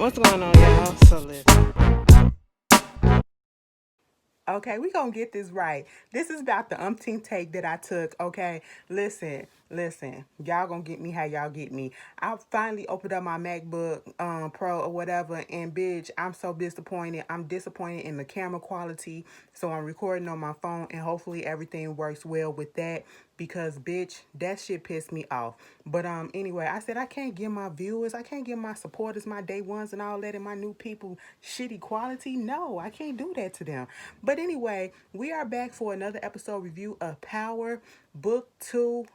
What's going on, y'all? So listen. Okay, we gonna get this right. This is about the umpteenth take that I took. Okay, listen. Y'all gonna get me how y'all get me. I finally opened up my MacBook Pro or whatever, and bitch, I'm so disappointed. I'm disappointed in the camera quality. So I'm recording on my phone, and hopefully everything works well with that. Because bitch, that shit pissed me off. But anyway, I said I can't give my viewers, I can't give my supporters, my day ones and all that, and my new people shitty quality. No, I can't do that to them. But anyway, we are back for another episode review of Power Book 2,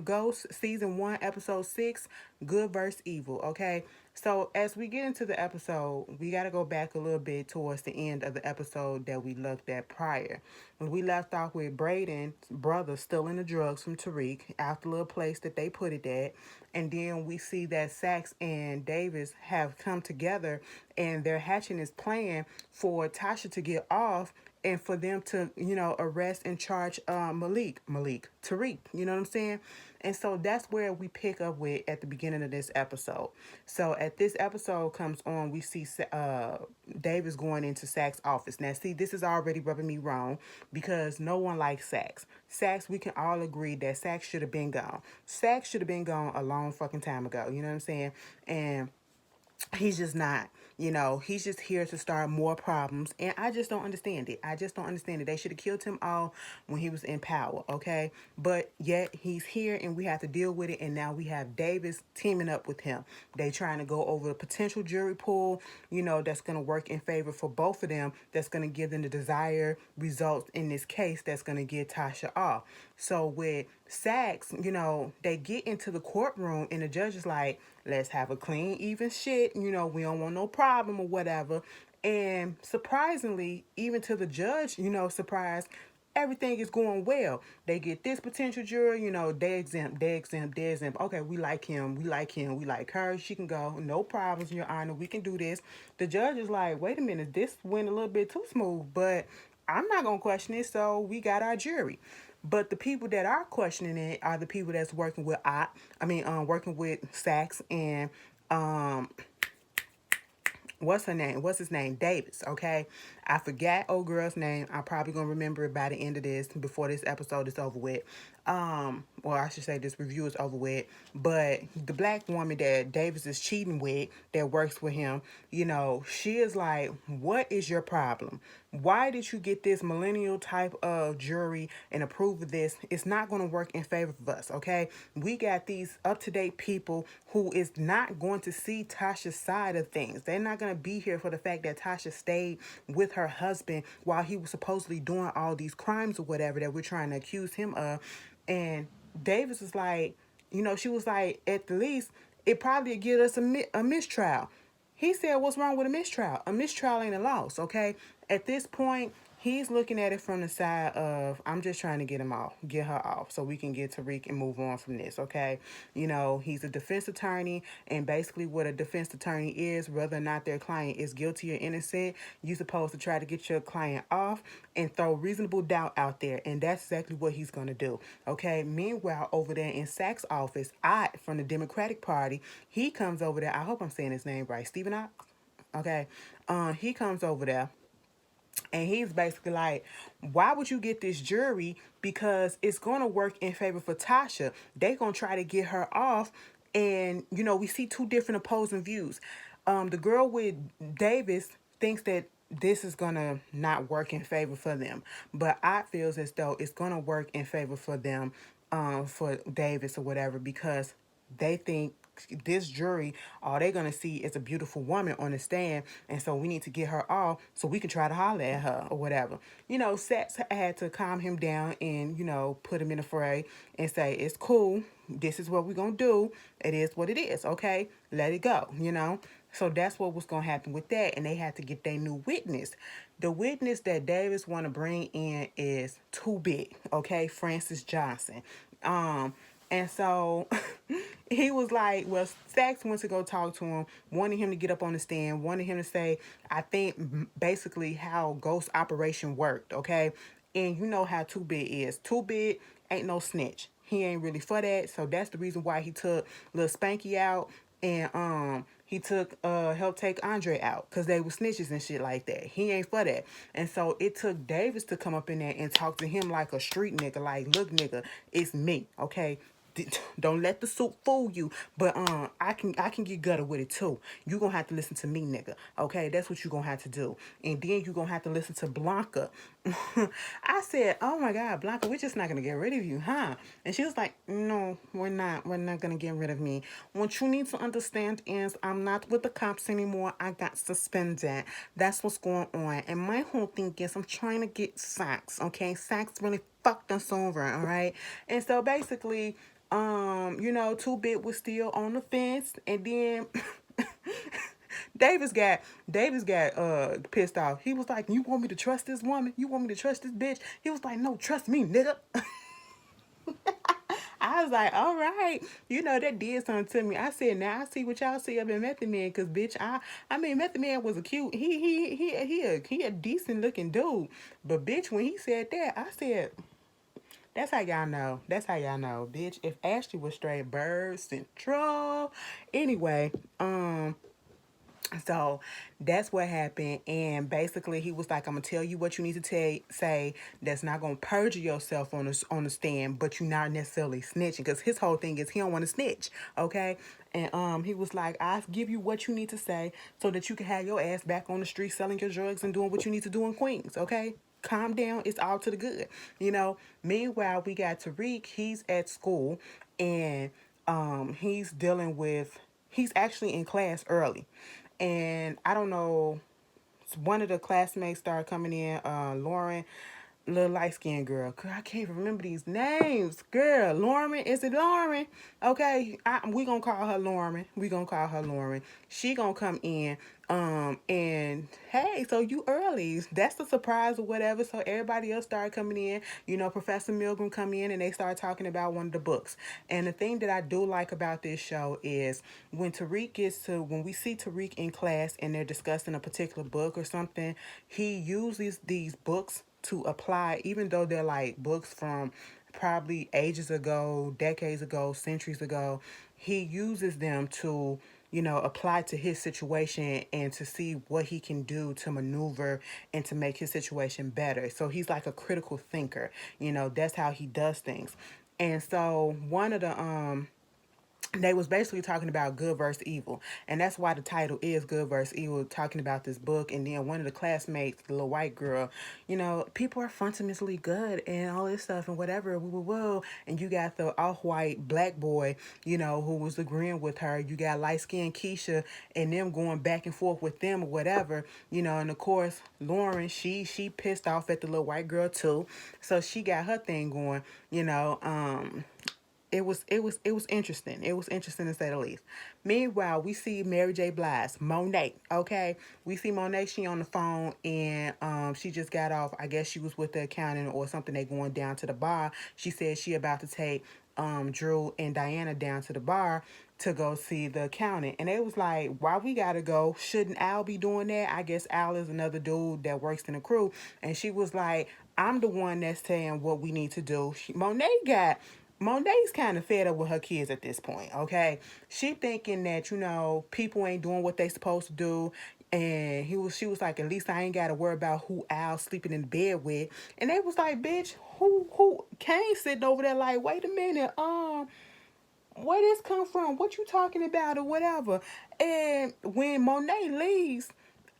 Ghost Season 1, Episode 6, Good vs. Evil. Okay, so as we get into the episode, we got to go back a little bit towards the end of the episode that we looked at prior. When we left off with Brayden's brother stealing the drugs from Tariq out the little place that they put it at. And then we see that Sax and Davis have come together and they're hatching this plan for Tasha to get off and for them to, arrest and charge Tariq, you know what I'm saying? And so that's where we pick up with at the beginning of this episode. So at this episode comes on, we see Davis going into Sax's office. Now, see, this is already rubbing me wrong because no one likes Sax. Sax, we can all agree that Sax should have been gone. Sax should have been gone a long fucking time ago. You know what I'm saying? And he's just not, he's just here to start more problems, and I just don't understand it. They should have killed him all when he was in power, okay? But yet he's here and we have to deal with it, and now we have Davis teaming up with him. They trying to go over a potential jury pool, that's going to work in favor for both of them, that's going to give them the desired results in this case, that's going to get Tasha off. So with Sax, they get into the courtroom and the judge is like, let's have a clean, even shit. We don't want no problem or whatever. And surprisingly, even to the judge, surprised, everything is going well. They get this potential juror, they exempt. Okay, we like him, we like her. She can go, no problems, Your Honor. We can do this. The judge is like, wait a minute, this went a little bit too smooth, but I'm not gonna question it. So we got our jury. But the people that are questioning it are the people that's working with working with Sax and um, what's her name? What's his name? Davis. Okay, I forgot old girl's name. I'm probably gonna remember it by the end of this, before this episode is over with. Well, I should say this review is over with. But the black woman that Davis is cheating with, that works with him, she is like, what is your problem? Why did you get this millennial type of jury and approve of this? It's not going to work in favor of us, okay? We got these up-to-date people who is not going to see Tasha's side of things. They're not going to be here for the fact that Tasha stayed with her husband while he was supposedly doing all these crimes or whatever that we're trying to accuse him of. And Davis is like, she was like, at the least, it probably give us a mistrial. He said, what's wrong with a mistrial? A mistrial ain't a loss, okay? At this point, he's looking at it from the side of, I'm just trying to get her off, so we can get Tariq and move on from this, okay? He's a defense attorney, and basically what a defense attorney is, whether or not their client is guilty or innocent, you're supposed to try to get your client off and throw reasonable doubt out there, and that's exactly what he's going to do, okay? Meanwhile, over there in Sax's office, Ott from the Democratic Party, he comes over there, I hope I'm saying his name right, Stephen Ott, okay? He comes over there and he's basically like, why would you get this jury? Because it's going to work in favor for Tasha. They're going to try to get her off. And, we see two different opposing views. The girl with Davis thinks that this is going to not work in favor for them. But I feels as though it's going to work in favor for them, for Davis or whatever, because they think this jury, all they're gonna see is a beautiful woman on the stand, and so we need to get her off so we can try to holler at her or whatever. Sets had to calm him down and put him in a fray and say, it's cool, this is what we're gonna do, it is what it is, okay, let it go. So that's what was gonna happen with that, and they had to get their new witness. The witness that Davis want to bring in is too big, okay, Francis Johnson. And so he was like, well, Sax went to go talk to him, wanted him to get up on the stand, wanted him to say, I think basically how Ghost operation worked, okay? And you know how Too Big is. Too Big ain't no snitch. He ain't really for that. So that's the reason why he took Lil Spanky out and he took helped take Andre out because they were snitches and shit like that. He ain't for that. And so it took Davis to come up in there and talk to him like a street nigga, like, look nigga, it's me, okay? Don't let the soup fool you. But I can get gutter with it too. You gonna have to listen to me, nigga. Okay, that's what you gonna have to do. And then you gonna have to listen to Blanca. I said, oh my God, Blanca, we're just not gonna get rid of you, huh? And she was like, no, we're not. We're not gonna get rid of me. What you need to understand is I'm not with the cops anymore. I got suspended. That's what's going on. And my whole thing is I'm trying to get Sax. Okay, Sax really fucked us over. All right. And so basically, Two Bit was still on the fence, and then Davis got pissed off. He was like, "You want me to trust this woman? You want me to trust this bitch?" He was like, "No, trust me, nigga." I was like, "All right, that did something to me." I said, "Now I see what y'all see up in Method Man, cause bitch, I mean Method Man was a cute, he a decent looking dude, but bitch, when he said that, I said." That's how y'all know. That's how y'all know, bitch. If Ashley was straight bird central. Anyway, so that's what happened. And basically he was like, I'm gonna tell you what you need to say that's not gonna perjure yourself on the stand, but you're not necessarily snitching. Because his whole thing is he don't want to snitch. Okay. And he was like, I give you what you need to say so that you can have your ass back on the street selling your drugs and doing what you need to do in Queens. Okay. Calm down. It's all to the good. Meanwhile, we got Tariq. He's at school and he's actually in class early. And I don't know, one of the classmates started coming in, Lauren, little light skinned girl. Girl, I can't remember these names. Girl, Lauren, is it Lauren? Okay, we gonna call her Lauren. We gonna call her Lauren. She gonna come in. And hey, so you early? That's the surprise or whatever. So everybody else started coming in. Professor Milgram come in and they started talking about one of the books. And the thing that I do like about this show is when we see Tariq in class and they're discussing a particular book or something, he uses these books to apply, even though they're like books from probably ages ago, decades ago, centuries ago. He uses them to apply to his situation and to see what he can do to maneuver and to make his situation better. So he's like a critical thinker. That's how he does things. And so one of the they was basically talking about good versus evil, and that's why the title is Good versus Evil, talking about this book. And then one of the classmates, the little white girl, people are fundamentally good and all this stuff and whatever, woo. And you got the off-white black boy, who was agreeing with her. You got light-skinned Keisha and them going back and forth with them or whatever, and of course Lauren, she pissed off at the little white girl too, so she got her thing going. It was interesting. It was interesting to say the least. Meanwhile, we see Mary J. Blige, Monet. Okay, we see Monet. She on the phone and she just got off. I guess she was with the accountant or something. They going down to the bar. She said she about to take Drew and Diana down to the bar to go see the accountant. And they was like, why we gotta go? Shouldn't Al be doing that? I guess Al is another dude that works in the crew. And she was like, I'm the one that's saying what we need to do. Monet's kind of fed up with her kids at this point, okay? She thinking that, people ain't doing what they supposed to do. And she was like, at least I ain't got to worry about who Al's sleeping in bed with. And they was like, bitch, who Kane sitting over there like, wait a minute, where this come from? What you talking about or whatever? And when Monet leaves,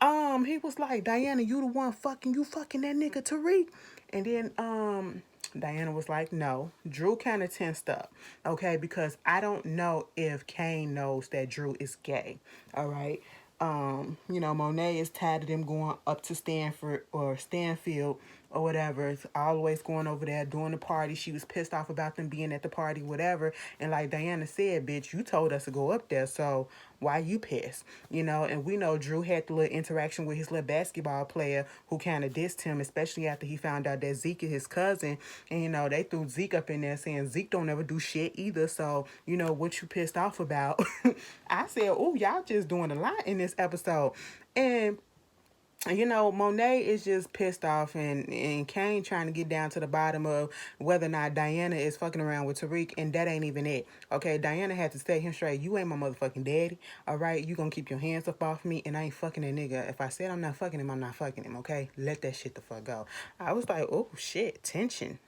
he was like, Diana, you the one you fucking that nigga Tariq. And then Diana was like, no. Drew kind of tensed up, okay, because I don't know if Kane knows that Drew is gay. All right. Monet is tired of them going up to Stanford or Stanfield or whatever. It's always going over there doing the party. She was pissed off about them being at the party, whatever. And like Diana said, bitch, you told us to go up there, so why you pissed? And we know Drew had the little interaction with his little basketball player who kind of dissed him, especially after he found out that Zeke is his cousin. And, they threw Zeke up in there saying Zeke don't ever do shit either. So, what you pissed off about? I said, oh, y'all just doing a lot in this episode. And Monet is just pissed off, and Kane trying to get down to the bottom of whether or not Diana is fucking around with Tariq, and that ain't even it. Okay, Diana had to set him straight. You ain't my motherfucking daddy, all right? You gonna keep your hands up off me, and I ain't fucking that nigga. If I said I'm not fucking him, I'm not fucking him, okay? Let that shit the fuck go. I was like, oh shit, tension.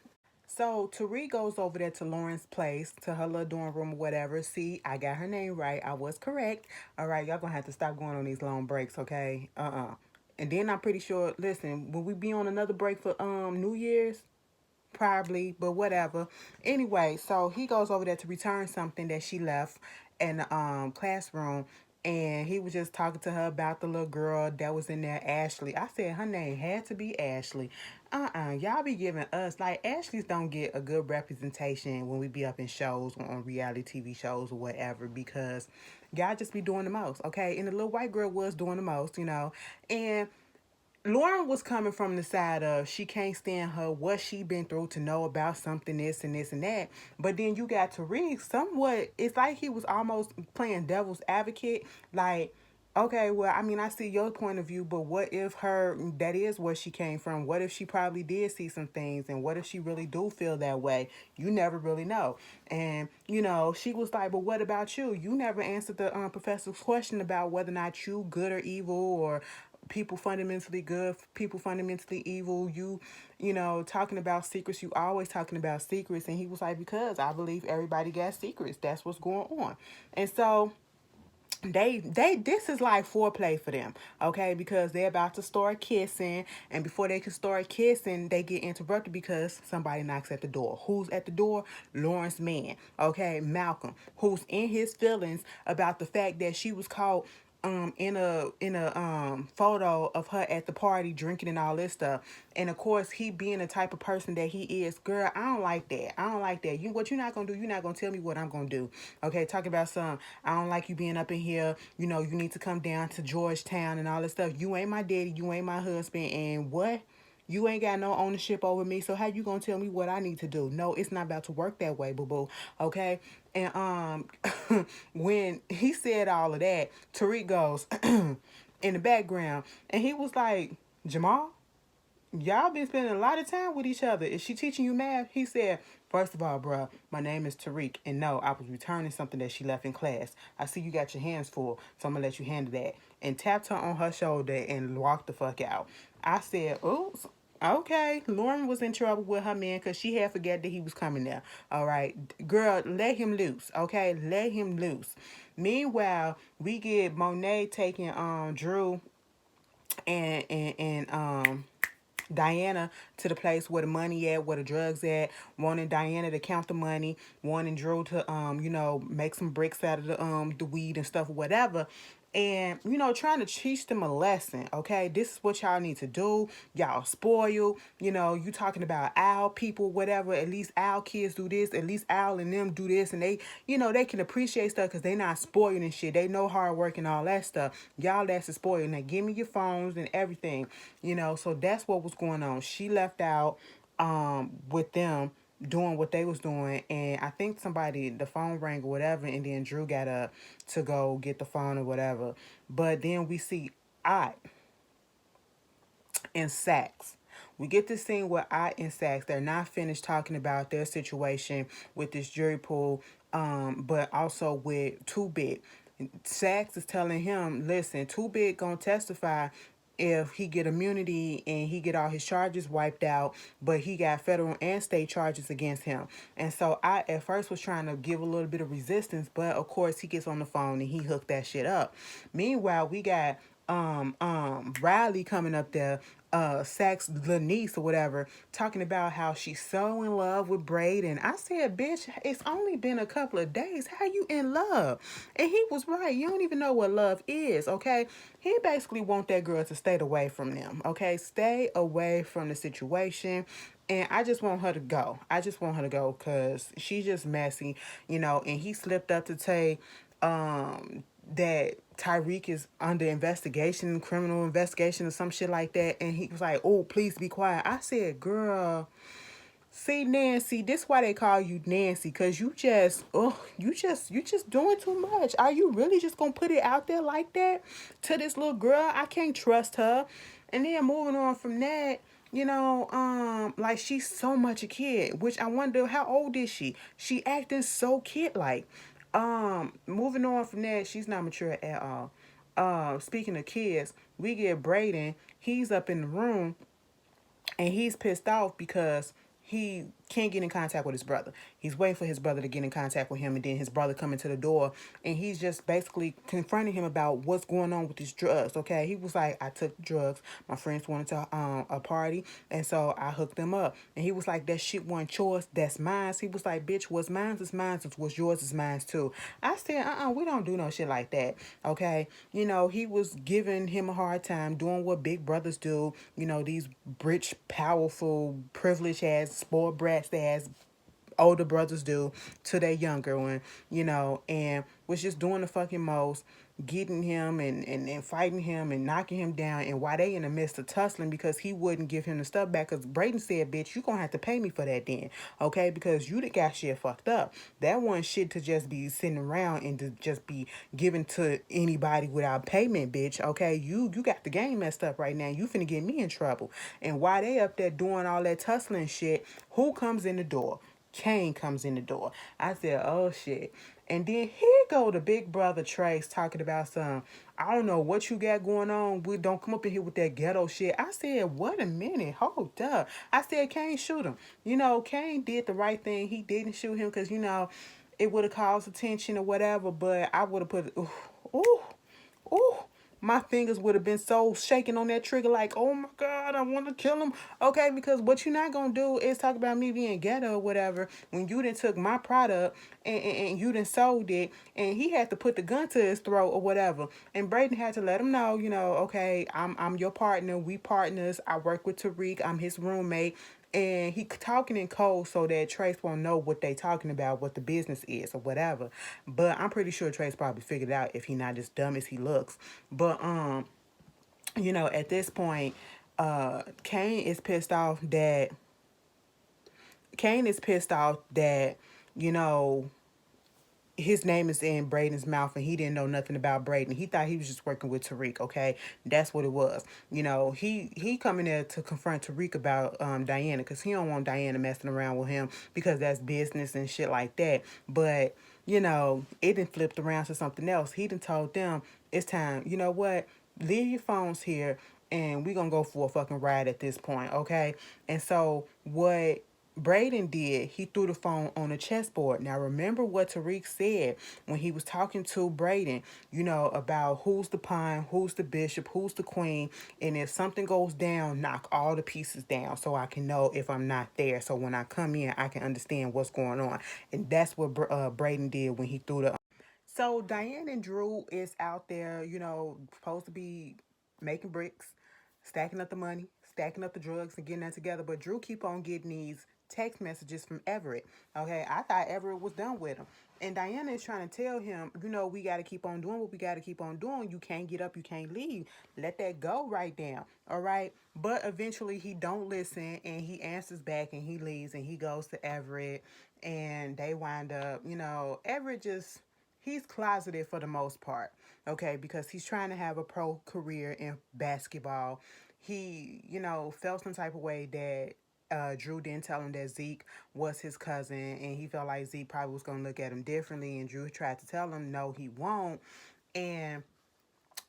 So Tariq goes over there to Lauren's place, to her little dorm room or whatever. See, I got her name right. I was correct. All right, y'all gonna have to stop going on these long breaks, okay? And then I'm pretty sure. Listen, will we be on another break for New Year's? Probably, but whatever. Anyway, so he goes over there to return something that she left in the classroom, and he was just talking to her about the little girl that was in there, Ashley. I said her name had to be Ashley. Y'all be giving us, like, Ashleys don't get a good representation when we be up in shows, on reality TV shows or whatever, because y'all just be doing the most, okay? And the little white girl was doing the most. And Lauren was coming from the side of she can't stand her, what she been through to know about something, this and this and that. But then you got Tariq, somewhat, it's like he was almost playing devil's advocate. Like, okay, well, I mean, I see your point of view, but what if that is where she came from? What if she probably did see some things? And what if she really do feel that way? You never really know. And, she was like, but what about you? You never answered the professor's question about whether or not you good or evil, or people fundamentally good, people fundamentally evil. Talking about secrets, you always talking about secrets. And he was like, because I believe everybody got secrets. That's what's going on. And so they this is like foreplay for them, okay? Because they're about to start kissing, and before they can start kissing, they get interrupted because somebody knocks at the door. Who's at the door? Lauren's man, okay, Malcolm, who's in his feelings about the fact that she was caught in a photo of her at the party drinking and all this stuff. And of course, he being the type of person that he is, girl, I don't like that. I don't like that. What you're not gonna do, you're not gonna tell me what I'm gonna do. Okay, talking about some, I don't like you being up in here, you need to come down to Georgetown and all this stuff. You ain't my daddy, you ain't my husband, and what? You ain't got no ownership over me, so how you gonna tell me what I need to do? No, it's not about to work that way, boo boo. Okay, and when he said all of that, Tariq goes in the background, and he was like, Jamal, y'all been spending a lot of time with each other. Is she teaching you math? He said, first of all, bruh, my name is Tariq, and no, I was returning something that she left in class. I see you got your hands full, so I'm gonna let you handle that. And tapped her on her shoulder and walked the fuck out. I said, oops. Okay, Lauren was in trouble with her man because she had forget that he was coming there. All right, girl, let him loose. Okay, let him loose. Meanwhile, we get Monet taking Drew and Diana to the place where the money at, where the drugs at, wanting Diana to count the money, wanting Drew to make some bricks out of the weed and stuff, whatever. And trying to teach them a lesson. Okay, this is what y'all need to do. Y'all spoil. You talking about our people, whatever. At least our kids do this. At least Al and them do this, and they can appreciate stuff because they not spoiling and shit. They know hard work and all that stuff. Y'all that's spoiled. Now give me your phones and everything. So that's what was going on. She left out with them doing what they was doing, and I think the phone rang or whatever, and then Drew got up to go get the phone or whatever. But then we see I and Sax. We get this scene where I and Sax, they're not finished talking about their situation with this jury pool, but also with Too Big. Sax is telling him, listen, Too Big gonna testify if he get immunity and he get all his charges wiped out, but he got federal and state charges against him. And so I at first was trying to give a little bit of resistance, but of course he gets on the phone and he hooked that shit up. Meanwhile, we got Riley coming up there, Sax Lanice or whatever, talking about how she's so in love with Brayden. I said, bitch, it's only been a couple of days. How you in love? And he was right. You don't even know what love is, okay? He basically want that girl to stay away from them, okay? Stay away from the situation. And I just want her to go. I just want her to go because she's just messy, and he slipped up to say that Tariq is under investigation, criminal investigation or some shit like that. And he was like, oh, please be quiet. I said, girl, see, Nancy, this why they call you Nancy, because you just doing too much. Are you really just gonna put it out there like that to this little girl? I can't trust her. And then moving on from that, like she's so much a kid, which I wonder how old is she? She acting so kid like. Moving on from that, she's not mature at all. Speaking of kids, we get Brayden. He's up in the room and he's pissed off because he can't get in contact with his brother. He's waiting for his brother to get in contact with him, and then his brother coming to the door, and he's just basically confronting him about what's going on with these drugs. Okay, he was like, "I took drugs. My friends wanted to a party, and so I hooked them up." And he was like, "That shit wasn't yours. That's mine." He was like, "Bitch, what's mine is mine. What's yours is mine too." I said, we don't do no shit like that." Okay, he was giving him a hard time, doing what big brothers do. These rich, powerful, privileged ass, spoiled brats as older brothers do to their younger one, and was just doing the fucking most, getting him and fighting him and knocking him down. And while they in the midst of tussling because he wouldn't give him the stuff back, because Brayden said, "Bitch, you gonna have to pay me for that then, okay? Because you done got shit fucked up. That one shit to just be sitting around and to just be given to anybody without payment, bitch, okay? You got the game messed up right now. You finna get me in trouble." And while they up there doing all that tussling shit, who comes in the door? Kane comes in the door. I said, "Oh shit." And then here go the big brother Trace talking about some, "I don't know what you got going on. We don't come up in here with that ghetto shit." I said, "What a minute. Hold up." I said, "Kane, shoot him." Kane did the right thing. He didn't shoot him because, it would have caused attention or whatever, but I would have put, ooh, ooh, ooh, my fingers would have been so shaking on that trigger, like, "Oh my God, I want to kill him." Okay, because what you're not gonna do is talk about me being ghetto or whatever when you done took my product and you done sold it, and he had to put the gun to his throat or whatever. And Brayden had to let him know, okay, I'm your partner, we partners. I work with Tariq, I'm his roommate. And he talking in code so that Trace won't know what they talking about, what the business is or whatever. But I'm pretty sure Trace probably figured it out if he not as dumb as he looks. But at this point, Kane is pissed off that you know his name is in Brayden's mouth and he didn't know nothing about Brayden. He thought he was just working with Tariq, okay? That's what it was. He coming there to confront Tariq about Diana, because he don't want Diana messing around with him because that's business and shit like that. But, it done flipped around to something else. He done told them, "It's time. You know what? Leave your phones here and we gonna go for a fucking ride at this point, okay?" And so what Brayden did, he threw the phone on a chessboard. Now remember what Tariq said when he was talking to Brayden, about who's the pawn, who's the bishop, who's the queen, and if something goes down, knock all the pieces down so I can know if I'm not there. So when I come in, I can understand what's going on. And that's what Brayden did when he threw the. So Diane and Drew is out there, supposed to be making bricks, stacking up the money, stacking up the drugs, and getting that together. But Drew keep on getting these text messages from Everett. Okay, I thought Everett was done with him. And Diana is trying to tell him, we got to keep on doing what we got to keep on doing. You can't get up, you can't leave. Let that go right down. All right. But eventually he don't listen and he answers back and he leaves and he goes to Everett and they wind up, Everett just he's closeted for the most part, okay, because he's trying to have a pro career in basketball. He, felt some type of way that Drew didn't tell him that Zeke was his cousin, and he felt like Zeke probably was going to look at him differently, and Drew tried to tell him, no, he won't. And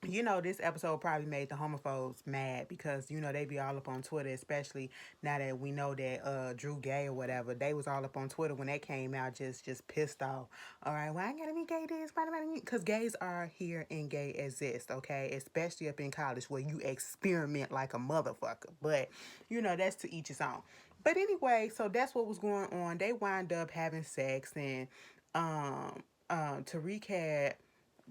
this episode probably made the homophobes mad because, they be all up on Twitter, especially now that we know that Drew gay or whatever. They was all up on Twitter when that came out, just pissed off. All right, well, I ain't gotta be gay this, because gays are here and gay exist, okay? Especially up in college where you experiment like a motherfucker. But, that's to each his own. But anyway, so that's what was going on. They wind up having sex, and Tariq had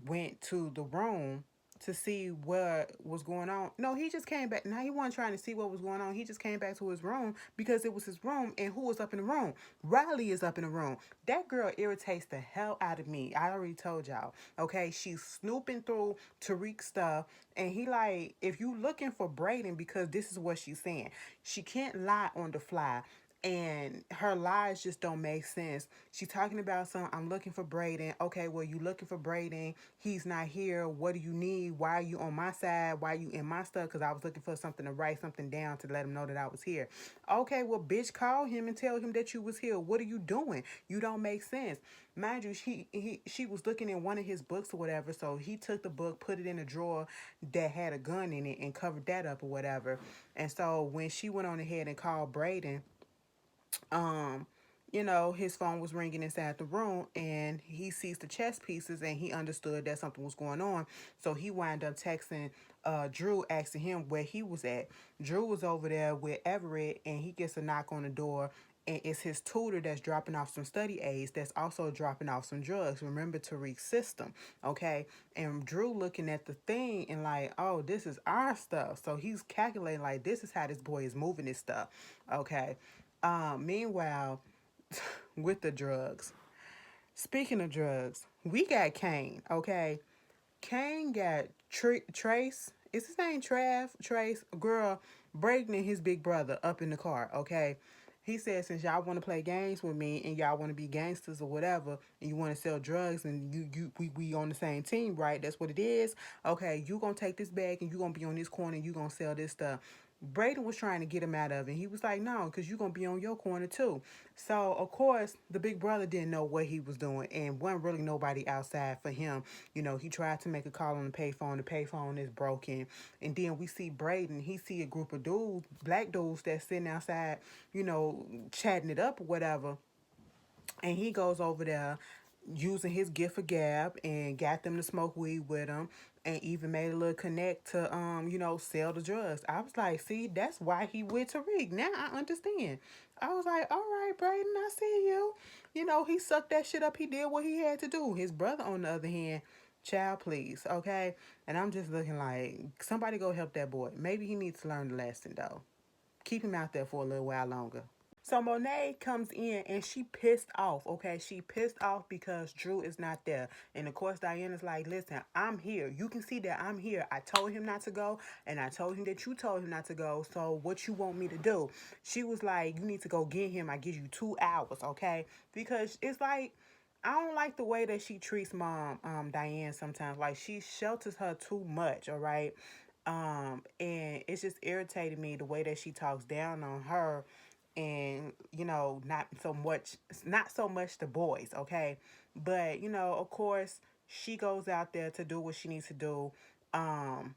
went to the room to see what was going on. No, he just came back. Now he wasn't trying to see what was going on. He just came back to his room because it was his room. And who was up in the room? Riley is up in the room. That girl irritates the hell out of me. I already told y'all. Okay, she's snooping through Tariq's stuff. And he like, if you looking for Brayden, because this is what she's saying. She can't lie on the fly. and her lies just don't make sense. She's talking about some, I'm looking for Brayden. Okay, well, you looking for Brayden. He's not here. What do you need? Why are you on my side? Why are you in my stuff? Because I was looking for something to write something down to let him know that I was here. Okay, well, bitch, call him and tell him that you was here. What are you doing? You don't make sense. Mind you, she was looking in one of his books or whatever, so he took the book, put it in a drawer that had a gun in it, and covered that up or whatever. And so when she went on ahead and called Brayden, um his phone was ringing inside the room, and he sees the chess pieces, and he understood that something was going on. So he wound up texting Drew, asking him where he was at. Drew was over there with Everett, and he gets a knock on the door, and it's his tutor that's dropping off some study aids, that's also dropping off some drugs. Remember Tariq's system, okay? And Drew looking at the thing and like, oh, this is our stuff. So he's calculating like, this is how this boy is moving his stuff, okay? Meanwhile, with the drugs. Speaking of drugs, we got Kane, okay? Kane got Trace. Is his name Trav? Trace? Girl, Brayden and his big brother up in the car, okay? He said, since y'all want to play games with me and y'all want to be gangsters or whatever, and you want to sell drugs, and we on the same team, right? That's what it is. Okay, you gonna take this bag and you gonna be on this corner and you gonna sell this stuff. Brayden was trying to get him out of it. He was like, no, because you're going to be on your corner too. So, of course, the big brother didn't know what he was doing, and wasn't really nobody outside for him. He tried to make a call on the payphone. The payphone is broken. And then we see Brayden. He see a group of dudes, black dudes, that's sitting outside, chatting it up or whatever. And he goes over there using his gift for gab and got them to smoke weed with him, and even made a little connect to sell the drugs. I was like, see, that's why he with Tariq. Now I understand. I was like, all right, Brayden, I see you. He sucked that shit up. He did what he had to do. His brother, on the other hand, child, please, okay? And I'm just looking like, somebody go help that boy. Maybe he needs to learn the lesson though. Keep him out there for a little while longer. So Monet comes in and she pissed off, okay? She pissed off because Drew is not there. And of course, Diana's like, listen, I'm here. You can see that I'm here. I told him not to go, and I told him that you told him not to go. So what you want me to do? She was like, you need to go get him. I give you 2 hours, okay? Because it's like, I don't like the way that she treats mom, Diane, sometimes. Like, she shelters her too much, all right? And it's just irritated me the way that she talks down on her, and not so much the boys, okay? But of course, she goes out there to do what she needs to do. um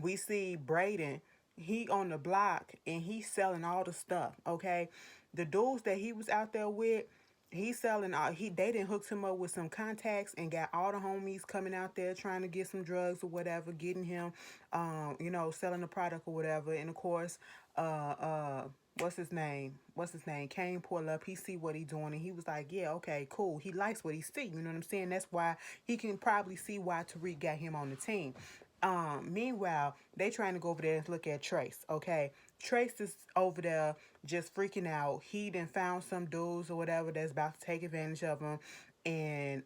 we see Brayden, he on the block and he's selling all the stuff, okay? The dudes that he was out there with, he's selling all they didn't hook him up with some contacts and got all the homies coming out there trying to get some drugs or whatever, getting him selling the product or whatever. And of course, what's his name? Kane pull up, he see what he doing, and he was like, yeah, okay, cool. He likes what he see, you know what I'm saying? That's why he can probably see why Tariq got him on the team. Meanwhile, they trying to go over there and look at Trace. Okay, Trace is over there just freaking out. He done found some dudes or whatever that's about to take advantage of him. And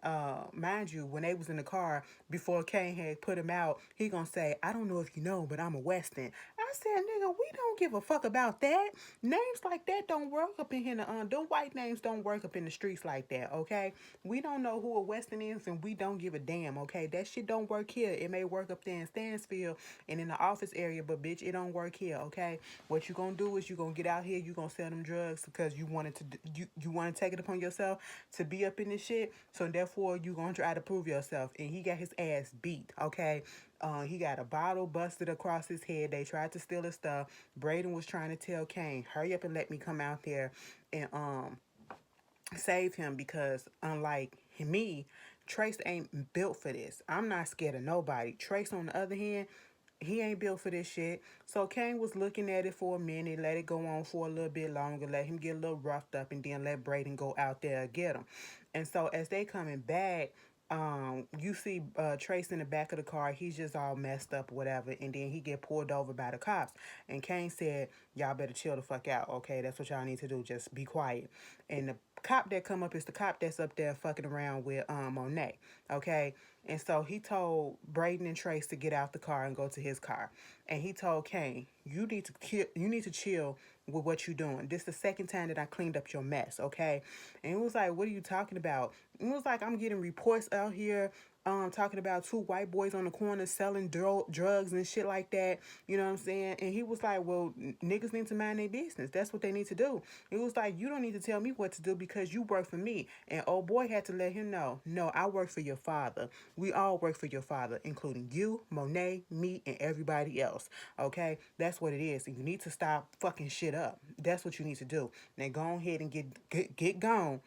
mind you, when they was in the car before Kane had put him out, he gonna say, "I don't know if you know, but I'm a Weston." I said, "Nigga, we don't give a fuck about that. Names like that don't work up in here. Them white names don't work up in the streets like that. Okay, we don't know who a Weston is, and we don't give a damn. Okay, that shit don't work here. It may work up there in Stansfield and in the office area, but bitch, it don't work here. Okay, what you gonna do is you gonna get out here, you gonna sell them drugs because you wanted to. You want to take it upon yourself to be up in this shit. So therefore, you gonna try to prove yourself." And he got his ass beat. Okay. He got a bottle busted across his head. They tried to steal his stuff. Brayden was trying to tell Kane, hurry up and let me come out there and save him, because unlike me, Trace ain't built for this. I'm not scared of nobody. Trace, on the other hand, he ain't built for this shit. So Kane was looking at it for a minute, let it go on for a little bit longer, let him get a little roughed up, and then let Brayden go out there and get him. And so as they coming back, you see Trace in the back of the car. He's just all messed up, whatever. And then he get pulled over by the cops. And Kane said, "Y'all better chill the fuck out, okay? That's what y'all need to do. Just be quiet." And the cop that come up is the cop that's up there fucking around with Monet, okay? And so he told Brayden and Trace to get out the car and go to his car. And he told Kane, you need to chill with what you're doing. This is the second time that I cleaned up your mess, okay? And it was like, what are you talking about? It was like, I'm getting reports out here talking about two white boys on the corner selling drugs and shit like that. You know what I'm saying? And he was like, well, niggas need to mind their business. That's what they need to do. It was like, you don't need to tell me what to do because you work for me. And old boy had to let him know, no, I work for your father. We all work for your father, including you, Monet, me, and everybody else. Okay? That's what it is. And you need to stop fucking shit up. That's what you need to do. Now go ahead and get gone,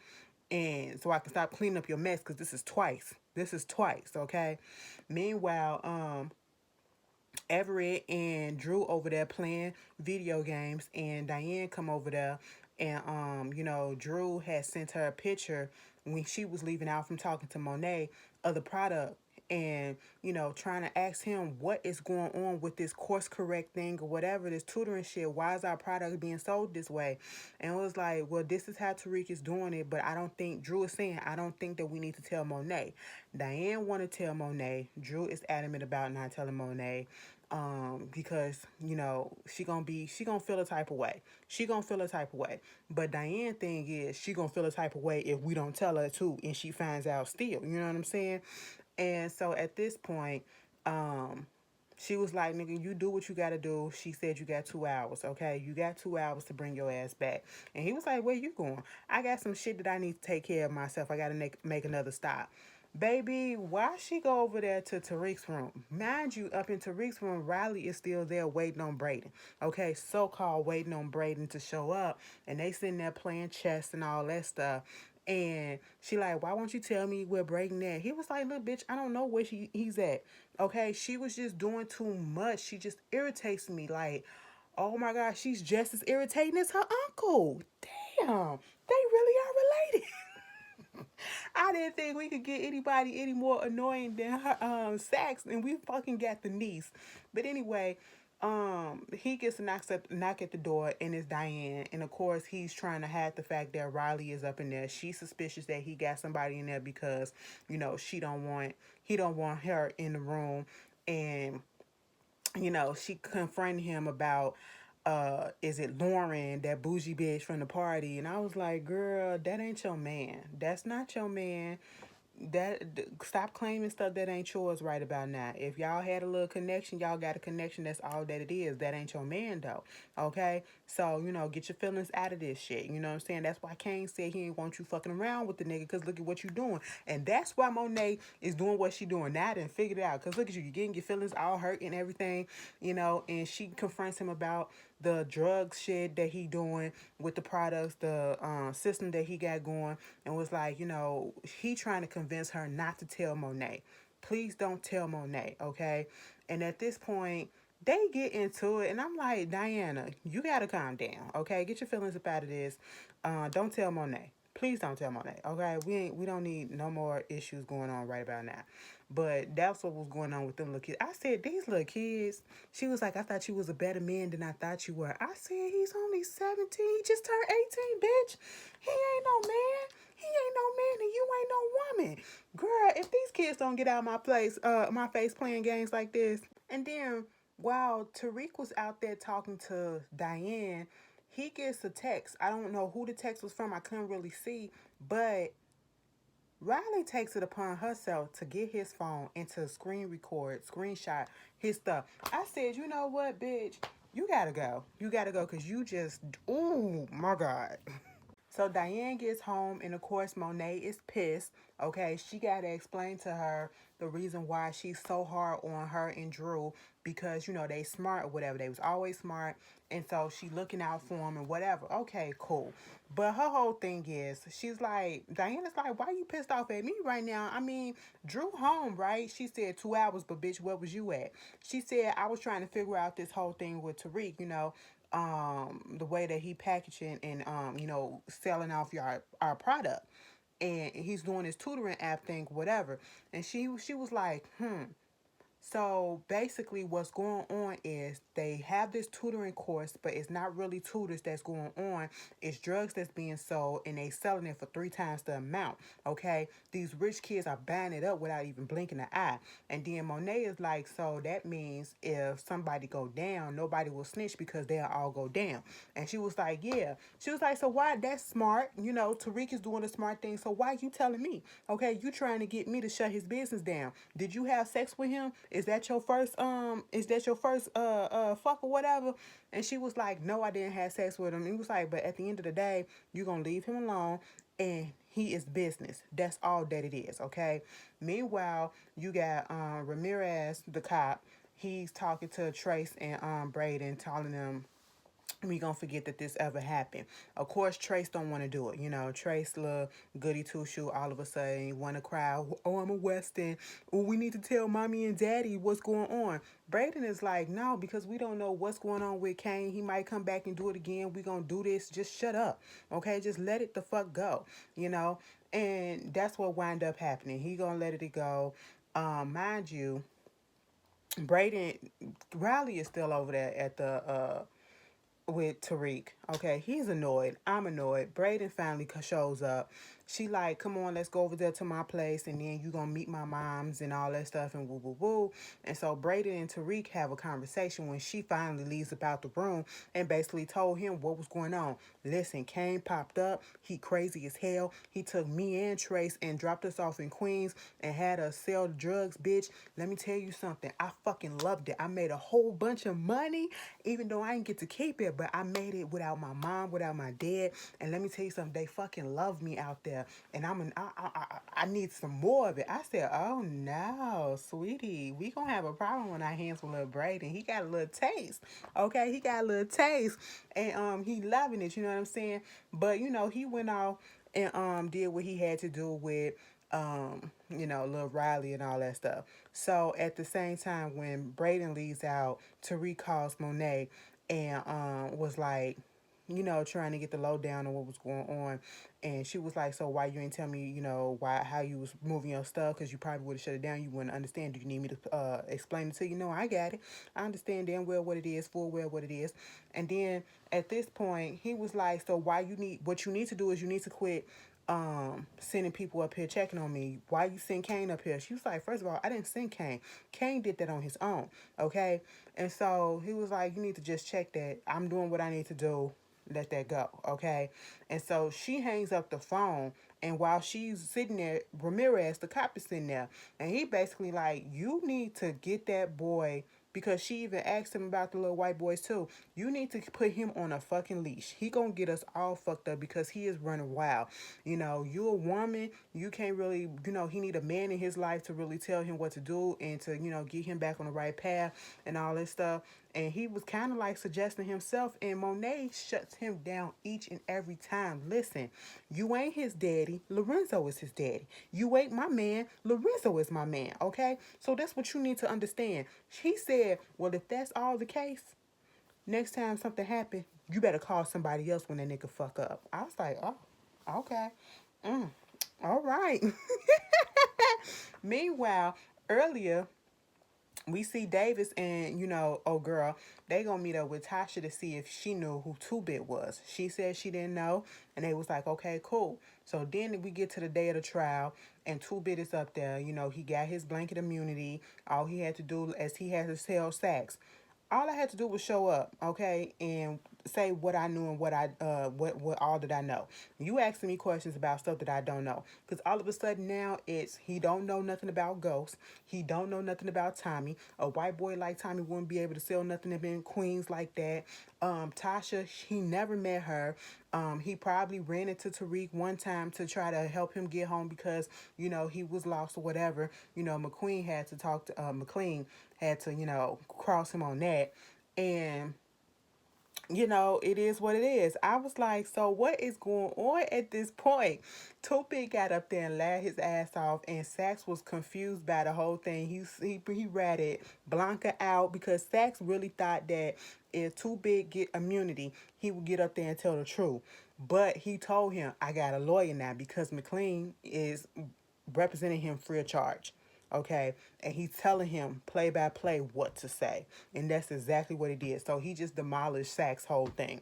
and so I can stop cleaning up your mess, because this is twice. This is twice, okay? Meanwhile, Everett and Drew over there playing video games, and Diane come over there, and Drew had sent her a picture when she was leaving out from talking to Monet of the product, and trying to ask him what is going on with this course correct thing or whatever, this tutoring shit. Why is our product being sold this way? And it was like, well, this is how Tariq is doing it, but I don't think Drew is saying, I don't think that we need to tell Monet. Diane want to tell Monet. Drew is adamant about not telling Monet, because she gonna feel a type of way. She gonna feel a type of way. But Diane thing is, she gonna feel a type of way if we don't tell her too, and she finds out still. You know what I'm saying? And so at this point, um, she was like, nigga, you do what you gotta do. She said you got 2 hours, okay? You got 2 hours to bring your ass back. And he was like, where you going? I got some shit that I need to take care of myself. I gotta make another stop. Baby, why she go over there to Tariq's room? Mind you, up in Tariq's room, Riley is still there waiting on Brayden. Okay, so-called waiting on Brayden to show up. And they sitting there playing chess and all that stuff. And she like, why won't you tell me where Brayden at? He was like, look, bitch, I don't know where he's at. Okay, she was just doing too much. She just irritates me. Like, oh my God, she's just as irritating as her uncle. Damn, they really are related. I didn't think we could get anybody any more annoying than her, Sax, and we fucking got the niece. But anyway, he gets a knock at the door, and it's Diane. And of course, he's trying to hide the fact that Riley is up in there. She's suspicious that he got somebody in there because, he don't want her in the room. And she confronted him about, is it Lauren, that bougie bitch from the party? And I was like, girl, that ain't your man. That's not your man. Stop claiming stuff that ain't yours right about now. If y'all had a little connection, y'all got a connection. That's all that it is. That ain't your man though. Okay, so get your feelings out of this shit. You know what I'm saying? That's why Kane said he ain't want you fucking around with the nigga, because look at what you doing. And that's why Monet is doing what she doing. Now I done figured it out, because look at you getting your feelings all hurt and everything. And she confronts him about the drug shit that he doing with the products, the system that he got going, and was like, he trying to convince her not to tell Monet. Please don't tell Monet, okay? And at this point, they get into it, and I'm like, Diana, you gotta calm down, okay? Get your feelings up out of this. Don't tell Monet. Please don't tell Monet, okay? We don't need no more issues going on right about now. But that's what was going on with them little kids. I said, these little kids. She was like, I thought you was a better man than I thought you were. I said, he's only 17. He just turned 18, bitch. He ain't no man. He ain't no man, and you ain't no woman. Girl, if these kids don't get out of my face playing games like this. And then while Tariq was out there talking to Diane, he gets a text. I don't know who the text was from. I couldn't really see. But Riley takes it upon herself to get his phone and to screenshot his stuff. I said, you know what, bitch? You gotta go. You gotta go, because you just, oh my God. So Diane gets home, and of course Monet is pissed. Okay, she gotta explain to her the reason why she's so hard on her and Drew, because they smart or whatever. They was always smart, and so she looking out for them and whatever. Okay, cool. But her whole thing is, she's like, Diana's like, why you pissed off at me right now? I mean, Drew home, right? She said 2 hours, but bitch, where was you at? She said, I was trying to figure out this whole thing with Tariq, the way that he packaging and selling off our product, and he's doing his tutoring app thing, whatever. And she was like, So basically, what's going on is they have this tutoring course, but it's not really tutors that's going on. It's drugs that's being sold, and they selling it for three times the amount. Okay, these rich kids are buying it up without even blinking an eye. And then Monet is like, so that means if somebody go down, nobody will snitch because they'll all go down. And she was like, yeah. She was like, so why? That's smart. Tariq is doing a smart thing. So why you telling me? Okay, you trying to get me to shut his business down. Did you have sex with him? Is that your first fuck or whatever? And she was like, no, I didn't have sex with him. He was like, but at the end of the day, you're gonna leave him alone, and he is business. That's all that it is, okay? Meanwhile, you got Ramirez, the cop. He's talking to Trace and Brayden, telling them we gonna forget that this ever happened. Of course, Trace don't want to do it. Trace, little goody two shoe, all of a sudden he want to cry. Oh, I'm a Weston. Oh, we need to tell mommy and daddy what's going on. Brayden is like, no, because we don't know what's going on with Kane. He might come back and do it again. We gonna do this. Just shut up, okay? Just let it the fuck go, you know. And that's what wind up happening. He gonna let it go. Mind you, Brayden Riley is still over there at the with Tariq. Okay, he's annoyed. I'm annoyed. Brayden finally shows up. She like, come on, let's go over there to my place, and then you gonna meet my moms and all that stuff and woo woo woo. And so Brayden and Tariq have a conversation when she finally leaves about the room and basically told him what was going on. Listen, Kane popped up. He crazy as hell. He took me and Trace and dropped us off in Queens and had us sell drugs, bitch. Let me tell you something. I fucking loved it. I made a whole bunch of money, even though I didn't get to keep it, but I made it without my mom, without my dad. And let me tell you something. They fucking love me out there, and I need some more of it. I said, oh no, sweetie, we gonna have a problem on our hands with little Brayden. He got a little taste, okay? He got a little taste, and he loving it. You know what I'm saying? But he went off and did what he had to do with little Riley and all that stuff. So at the same time, when Brayden leaves out, Tariq calls Monet and was like, trying to get the lowdown on what was going on. And she was like, so why you ain't tell me, how you was moving your stuff? Because you probably would have shut it down. You wouldn't understand. Do you need me to explain it to you? No, I got it. I understand damn well what it is, full well what it is. And then at this point, he was like, so what you need to do is you need to quit sending people up here checking on me. Why you send Kane up here? She was like, first of all, I didn't send Kane. Kane did that on his own. Okay. And so he was like, you need to just check that I'm doing what I need to do. Let that go. Okay. And so she hangs up the phone. And while she's sitting there, Ramirez, the cop, is sitting there. And he basically like, you need to get that boy, because she even asked him about the little white boys too. You need to put him on a fucking leash. He gonna get us all fucked up because he is running wild. You a woman. You can't really, he need a man in his life to really tell him what to do and to, get him back on the right path and all this stuff. And he was kind of like suggesting himself, and Monet shuts him down each and every time. Listen, you ain't his daddy. Lorenzo is his daddy. You ain't my man. Lorenzo is my man. Okay, so that's what you need to understand. He said, well, if that's all the case, next time something happen, you better call somebody else when that nigga fuck up. I was like, oh, okay. All right. Meanwhile, earlier we see Davis and, oh girl, they gonna meet up with Tasha to see if she knew who Two Bit was. She said she didn't know, and they was like, okay, cool. So then we get to the day of the trial, and Two Bit is up there. He got his blanket immunity. All he had to do, as he had to tell Sax, all I had to do was show up, okay, and say what I knew and what all that I know. You asking me questions about stuff that I don't know, because all of a sudden now it's he don't know nothing about ghosts. He don't know nothing about Tommy. A white boy like Tommy wouldn't be able to sell nothing in Queens like that. Tasha, he never met her. He probably ran into Tariq one time to try to help him get home because he was lost or whatever. McQueen had to talk to McLean had to cross him on that. And it is what it is. I was like, so what is going on at this point? Tupi got up there and laughed his ass off, and Sax was confused by the whole thing. He ratted Blanca out because Sax really thought that if Too Big get immunity, he would get up there and tell the truth. But he told him, I got a lawyer now because McLean is representing him free of charge. okay? And he's telling him play by play what to say. And that's exactly what he did. So he just demolished Sax's whole thing.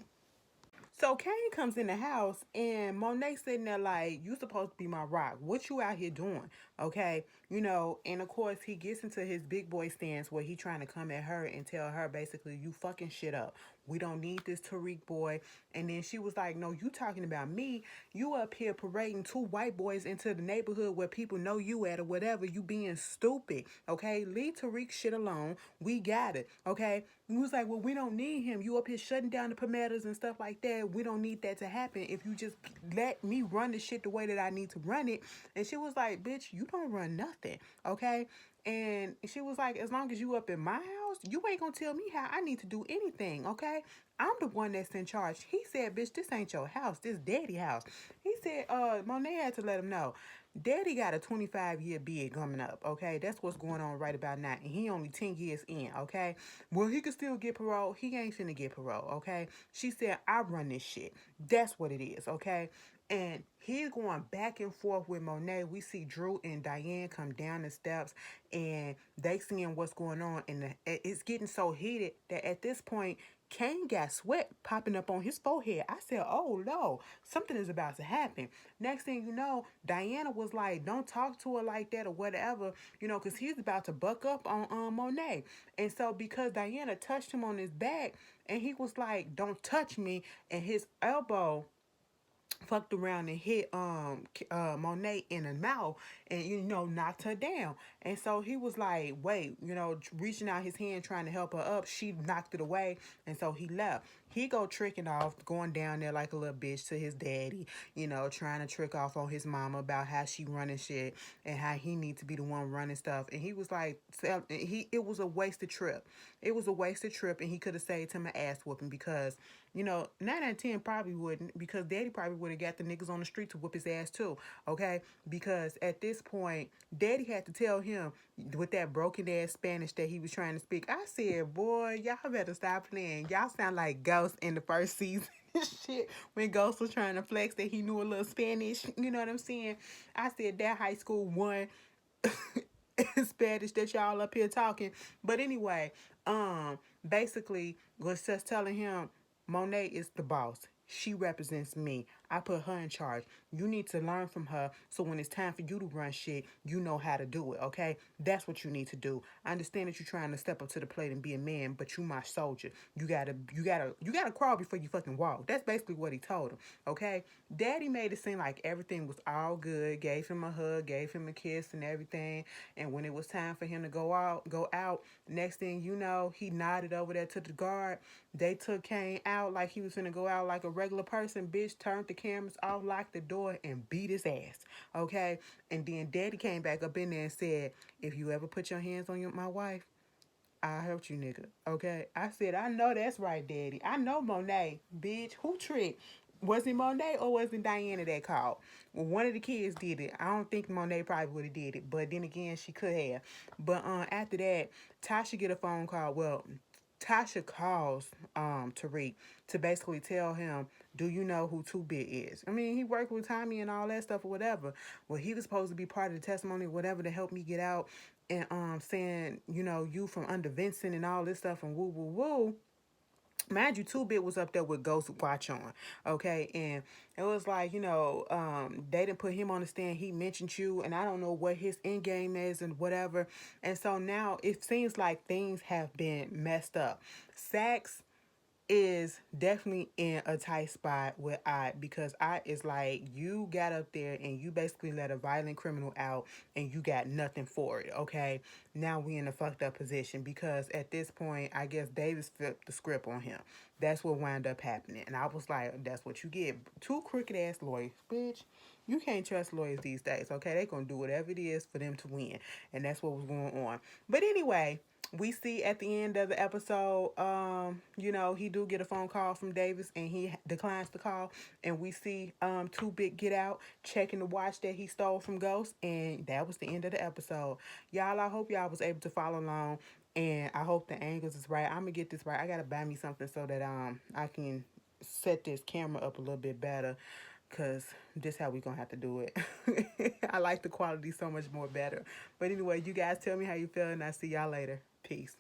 So Kane comes in the house and Monet sitting there like, you supposed to be my rock. What you out here doing? Okay. And of course he gets into his big boy stance where he trying to come at her and tell her basically, you fucking shit up. We don't need this Tariq boy. And then she was like, no, you talking about me. You up here parading two white boys into the neighborhood where people know you at or whatever. You being stupid. Okay. Leave Tariq shit alone. We got it. Okay. He was like, well, we don't need him. You up here shutting down the promoters and stuff like that. We don't need that to happen. If you just let me run the shit the way that I need to run it. And she was like, bitch, you don't run nothing. Okay. And she was like, as long as you up in my house, you ain't gonna tell me how I need to do anything, okay? I'm the one that's in charge. He said, bitch, this ain't your house. This daddy house. He said, Monet had to let him know. Daddy got a 25-year bid coming up, okay? That's what's going on right about now. And he only 10 years in, okay? Well, he could still get parole. He ain't finna get parole, okay? She said, I run this shit. That's what it is, okay? And he's going back and forth with Monet. We see Drew and Diane come down the steps and they seeing what's going on. And it's getting so heated that at this point, Kane got sweat popping up on his forehead. I said, oh no, something is about to happen. Next thing you know, Diana was like, don't talk to her like that or whatever, because he's about to buck up on Monet. And so because Diana touched him on his back and he was like, don't touch me, and his elbow fucked around and hit Monet in the mouth and knocked her down. And so he was like, wait, reaching out his hand trying to help her up. She knocked it away, and so he left. He go tricking off, going down there like a little bitch to his daddy, trying to trick off on his mama about how she running shit and how he need to be the one running stuff. And he was like, it was a wasted trip. It was a wasted trip, and he could have saved him an ass whooping because 9 out of 10 probably wouldn't, because daddy probably would have got the niggas on the street to whoop his ass too, okay? Because at this point, daddy had to tell him with that broken ass Spanish that he was trying to speak. I said, boy, y'all better stop playing. Y'all sound like Ghost in the first season. Shit, when Ghost was trying to flex that he knew a little Spanish, you know what I'm saying? I said that high school one Spanish that y'all up here talking. But anyway, basically was just telling him Monet is the boss. She represents me. I put her in charge. You need to learn from her so when it's time for you to run shit, you know how to do it, okay? That's what you need to do. I understand that you're trying to step up to the plate and be a man, but you my soldier. You gotta crawl before you fucking walk. That's basically what he told him, okay? Daddy made it seem like everything was all good, gave him a hug, gave him a kiss and everything. And when it was time for him to go out, next thing you know, he nodded over there to the guard. They took Kane out like he was gonna go out like a regular person. Bitch turned the cameras off, locked the door, and beat his ass. Okay? And then daddy came back up in there and said, if you ever put your hands on my wife, I'll hurt you, nigga. Okay? I said, I know that's right, daddy. I know Monet, bitch. Who tricked? Was it Monet or was it Diana that called? Well, one of the kids did it. I don't think Monet probably would have did it, but then again, she could have. But after that, Tasha get a phone call. Well, Tasha calls Tariq to basically tell him, do you know who 2-Bit is? I mean, he worked with Tommy and all that stuff or whatever. Well, he was supposed to be part of the testimony or whatever to help me get out and saying, you from under Vincent and all this stuff and woo woo woo. Mind you, 2-Bit was up there with Ghost Watch on, okay? And it was like, they didn't put him on the stand. He mentioned you, and I don't know what his end game is and whatever. And so now it seems like things have been messed up. Sax is definitely in a tight spot with I, because I is like, you got up there and you basically let a violent criminal out and you got nothing for it, okay? Now we in a fucked up position because at this point, I guess Davis flipped the script on him. That's what wound up happening. And I was like, that's what you get. Two crooked ass lawyers, bitch. You can't trust lawyers these days, okay? They gonna do whatever it is for them to win. And that's what was going on. But anyway, we see at the end of the episode, he do get a phone call from Davis and he declines the call. And we see 2-Bit get out, checking the watch that he stole from Ghost. And that was the end of the episode. Y'all, I hope y'all was able to follow along. And I hope the angles is right. I'm gonna get this right. I gotta buy me something so that I can set this camera up a little bit better. because this how we gonna have to do it. I like the quality so much more better. But anyway, you guys tell me how you feel, and I'll see y'all later. Peace.